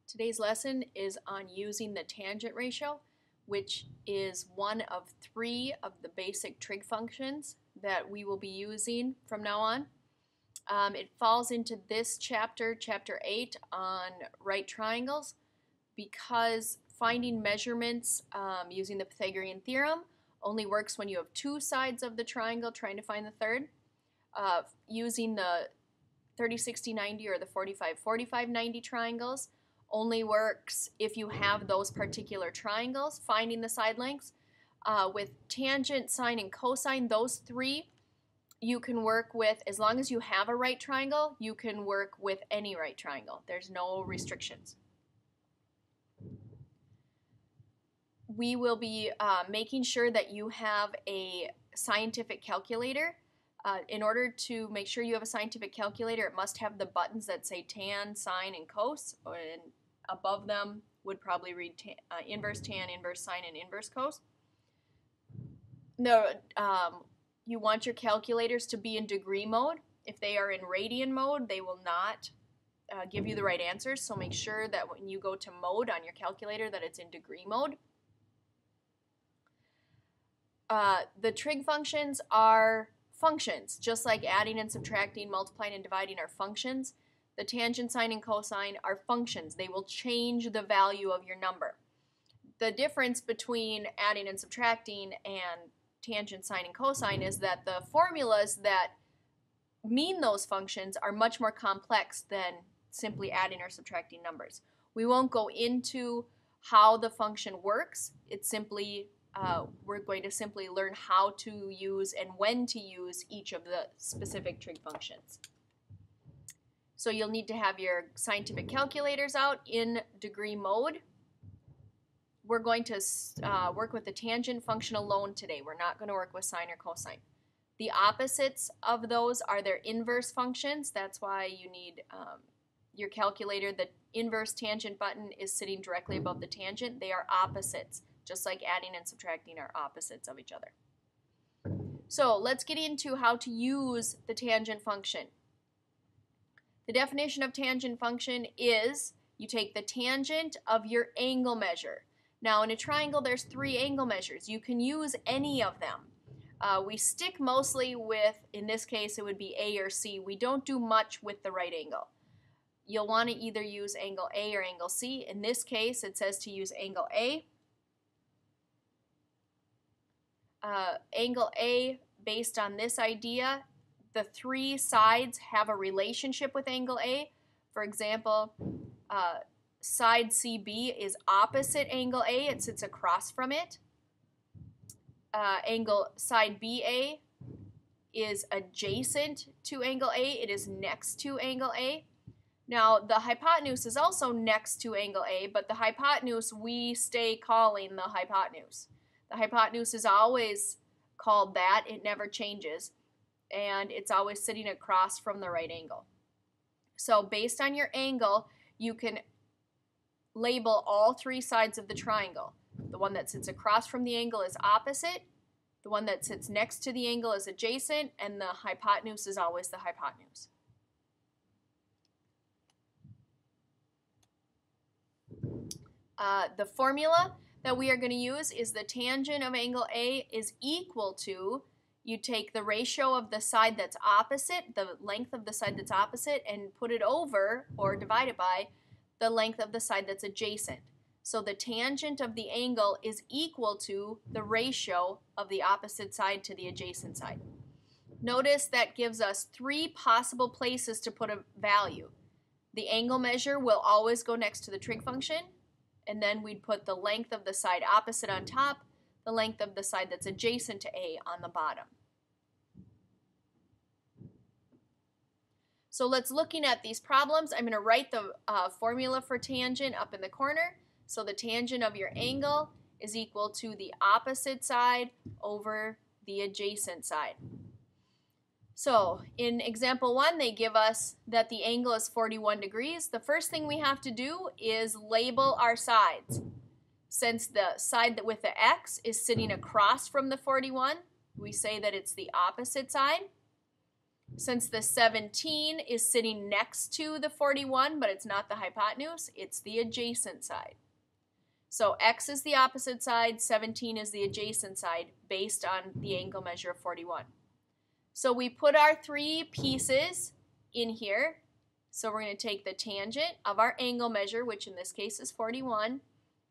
Today's lesson is on using the tangent ratio, which is one of three of the basic trig functions that we will be using from now on. It falls into this chapter, chapter 8, on right triangles, because finding measurements using the Pythagorean theorem only works when you have two sides of the triangle trying to find the third. Using the 30-60-90 or the 45-45-90 triangles only works if you have those particular triangles, finding the side lengths. With tangent, sine, and cosine, those three you can work with, as long as you have a right triangle, you can work with any right triangle. There's no restrictions. We will be making sure that you have a scientific calculator. In order to make sure you have a scientific calculator, it must have the buttons that say tan, sine, and cos, and above them would probably read inverse tan, inverse sine, and inverse cos. You want your calculators to be in degree mode. If they are in radian mode, they will not give you the right answers, so make sure that when you go to mode on your calculator that it's in degree mode. The trig functions are functions, just like adding and subtracting, multiplying and dividing are functions. The tangent, sine, and cosine are functions. They will change the value of your number. The difference between adding and subtracting and tangent, sine, and cosine is that the formulas that mean those functions are much more complex than simply adding or subtracting numbers. We won't go into how the function works. It's simply we're going to simply learn how to use and when to use each of the specific trig functions. So you'll need to have your scientific calculators out in degree mode. We're going to work with the tangent function alone today. We're not going to work with sine or cosine. The opposites of those are their inverse functions. That's why you need your calculator. The inverse tangent button is sitting directly above the tangent. They are opposites, just like adding and subtracting are opposites of each other. So let's get into how to use the tangent function. The definition of tangent function is you take the tangent of your angle measure. Now in a triangle there's three angle measures. You can use any of them. We stick mostly with, in this case it would be A or C. We don't do much with the right angle. You'll want to either use angle A or angle C. In this case it says to use angle A. Angle A, based on this idea, the three sides have a relationship with angle A. For example, side CB is opposite angle A. It sits across from it. Side BA is adjacent to angle A. It is next to angle A. Now, the hypotenuse is also next to angle A, but the hypotenuse we stay calling the hypotenuse. The hypotenuse is always called that. It never changes. And it's always sitting across from the right angle. So based on your angle, you can label all three sides of the triangle. The one that sits across from the angle is opposite. The one that sits next to the angle is adjacent. And the hypotenuse is always the hypotenuse. The formula that we are going to use is the tangent of angle A is equal to, you take the ratio of the side that's opposite, the length of the side that's opposite, and put it over or divide it by the length of the side that's adjacent. So the tangent of the angle is equal to the ratio of the opposite side to the adjacent side. Notice that gives us three possible places to put a value. The angle measure will always go next to the trig function, and then we'd put the length of the side opposite on top, the length of the side that's adjacent to A on the bottom. So let's looking at these problems. I'm going to write the formula for tangent up in the corner. So the tangent of your angle is equal to the opposite side over the adjacent side. So in example 1, they give us that the angle is 41 degrees. The first thing we have to do is label our sides. Since the side that with the X is sitting across from the 41, we say that it's the opposite side. Since the 17 is sitting next to the 41, but it's not the hypotenuse, it's the adjacent side. So x is the opposite side, 17 is the adjacent side based on the angle measure of 41. So we put our three pieces in here. So we're going to take the tangent of our angle measure, which in this case is 41,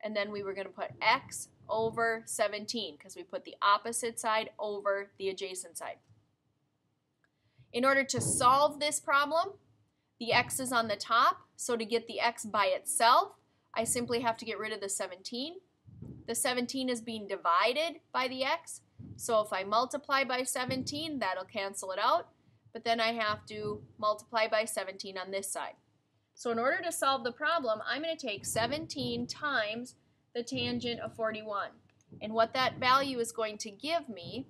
and then we were going to put x over 17 because we put the opposite side over the adjacent side. In order to solve this problem, the x is on the top, so to get the x by itself, I simply have to get rid of the 17. The 17 is being divided by the x, so if I multiply by 17, that'll cancel it out, but then I have to multiply by 17 on this side. So in order to solve the problem, I'm going to take 17 times the tangent of 41, and what that value is going to give me,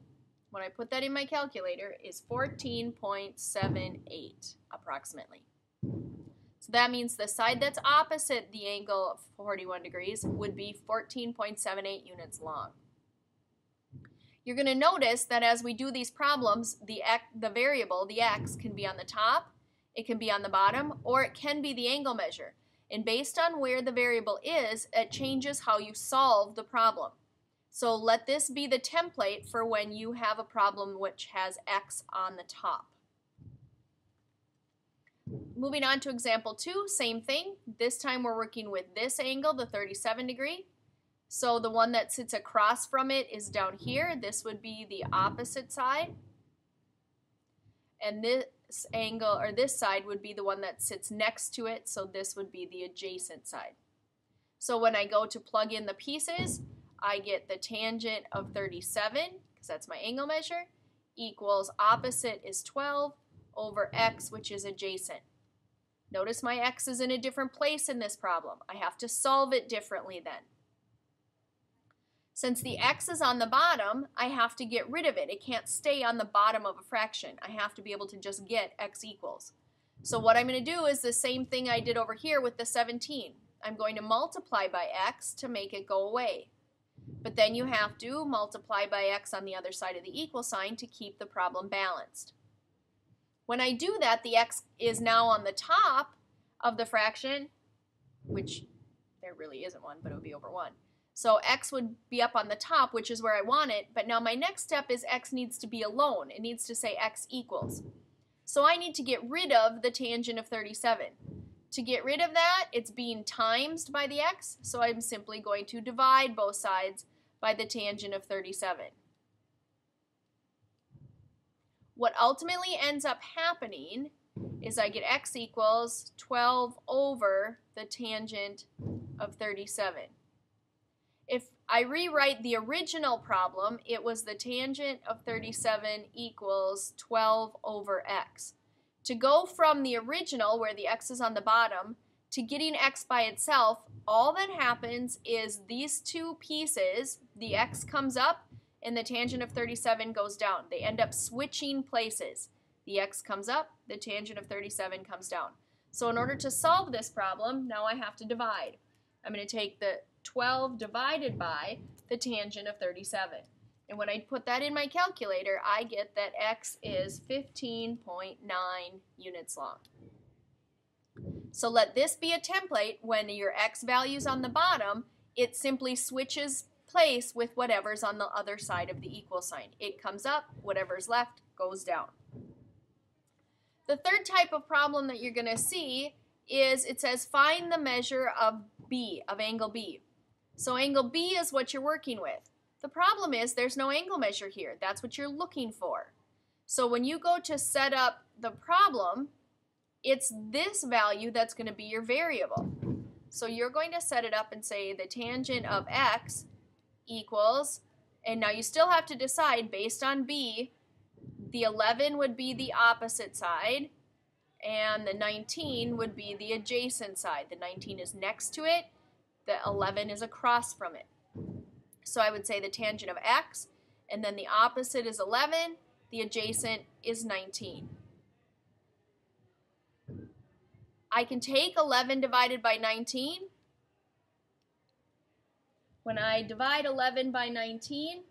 when I put that in my calculator, is 14.78 approximately. So that means the side that's opposite the angle of 41 degrees would be 14.78 units long. You're going to notice that as we do these problems, the variable, the x, can be on the top, it can be on the bottom, or it can be the angle measure. And based on where the variable is, it changes how you solve the problem. So let this be the template for when you have a problem which has x on the top. Moving on to example 2, same thing. This time we're working with this angle, the 37 degree. So the one that sits across from it is down here. This would be the opposite side. And this angle, or this side, would be the one that sits next to it. So this would be the adjacent side. So when I go to plug in the pieces, I get the tangent of 37, because that's my angle measure, equals opposite is 12 over x, which is adjacent. Notice my x is in a different place in this problem. I have to solve it differently then. Since the x is on the bottom, I have to get rid of it. It can't stay on the bottom of a fraction. I have to be able to just get x equals. So what I'm going to do is the same thing I did over here with the 17. I'm going to multiply by x to make it go away. But then you have to multiply by x on the other side of the equal sign to keep the problem balanced. When I do that, the x is now on the top of the fraction, which there really isn't one, but it would be over 1. So x would be up on the top, which is where I want it, but now my next step is x needs to be alone. It needs to say x equals. So I need to get rid of the tangent of 37. To get rid of that, it's being times by the x, so I'm simply going to divide both sides by the tangent of 37. What ultimately ends up happening is I get x equals 12 over the tangent of 37. If I rewrite the original problem, it was the tangent of 37 equals 12 over x. To go from the original, where the x is on the bottom, to getting x by itself, all that happens is these two pieces, the x comes up and the tangent of 37 goes down. They end up switching places. The x comes up, the tangent of 37 comes down. So in order to solve this problem, now I have to divide. I'm going to take the 12 divided by the tangent of 37. And when I put that in my calculator, I get that x is 15.9 units long. So let this be a template. When your x value is on the bottom, it simply switches place with whatever's on the other side of the equal sign. It comes up, whatever's left goes down. The third type of problem that you're going to see is it says find the measure of B, of angle B. So angle B is what you're working with. The problem is there's no angle measure here. That's what you're looking for. So when you go to set up the problem, it's this value that's going to be your variable. So you're going to set it up and say the tangent of x equals, and now you still have to decide based on B, the 11 would be the opposite side, and the 19 would be the adjacent side. The 19 is next to it, the 11 is across from it. So I would say the tangent of x, and then the opposite is 11, the adjacent is 19. I can take 11 divided by 19. When I divide 11 by 19,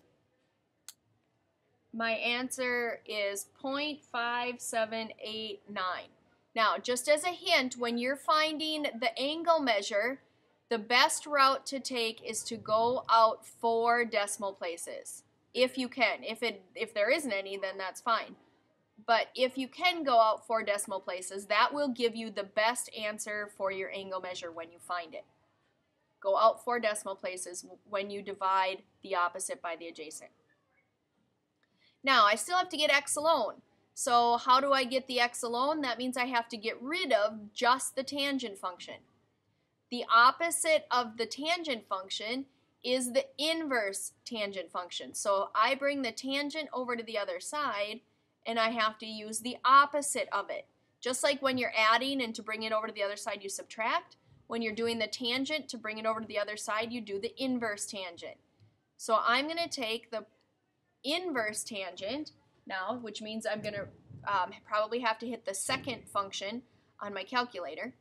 My answer is 0.5789. Now, just as a hint, when you're finding the angle measure, the best route to take is to go out 4 decimal places, if you can. If there isn't any, then that's fine. But if you can go out 4 decimal places, that will give you the best answer for your angle measure when you find it. Go out 4 decimal places when you divide the opposite by the adjacent. Now, I still have to get x alone. So how do I get the x alone? That means I have to get rid of just the tangent function. The opposite of the tangent function is the inverse tangent function. So I bring the tangent over to the other side, and I have to use the opposite of it. Just like when you're adding and to bring it over to the other side, you subtract. When you're doing the tangent to bring it over to the other side, you do the inverse tangent. So I'm going to take the inverse tangent now, which means I'm going to probably have to hit the second function on my calculator.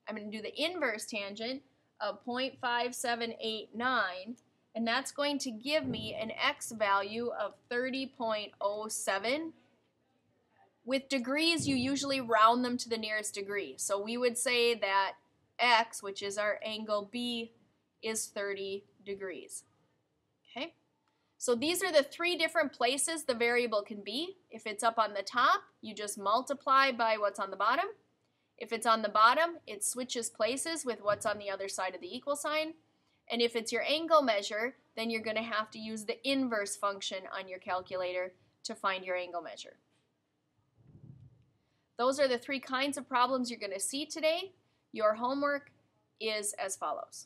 I'm going to do the inverse tangent of 0.5789, and that's going to give me an x value of 30.07. With degrees, you usually round them to the nearest degree. So we would say that x, which is our angle B, is 30 degrees. Okay? So these are the 3 different places the variable can be. If it's up on the top, you just multiply by what's on the bottom. If it's on the bottom, it switches places with what's on the other side of the equal sign. And if it's your angle measure, then you're going to have to use the inverse function on your calculator to find your angle measure. Those are the 3 kinds of problems you're going to see today. Your homework is as follows.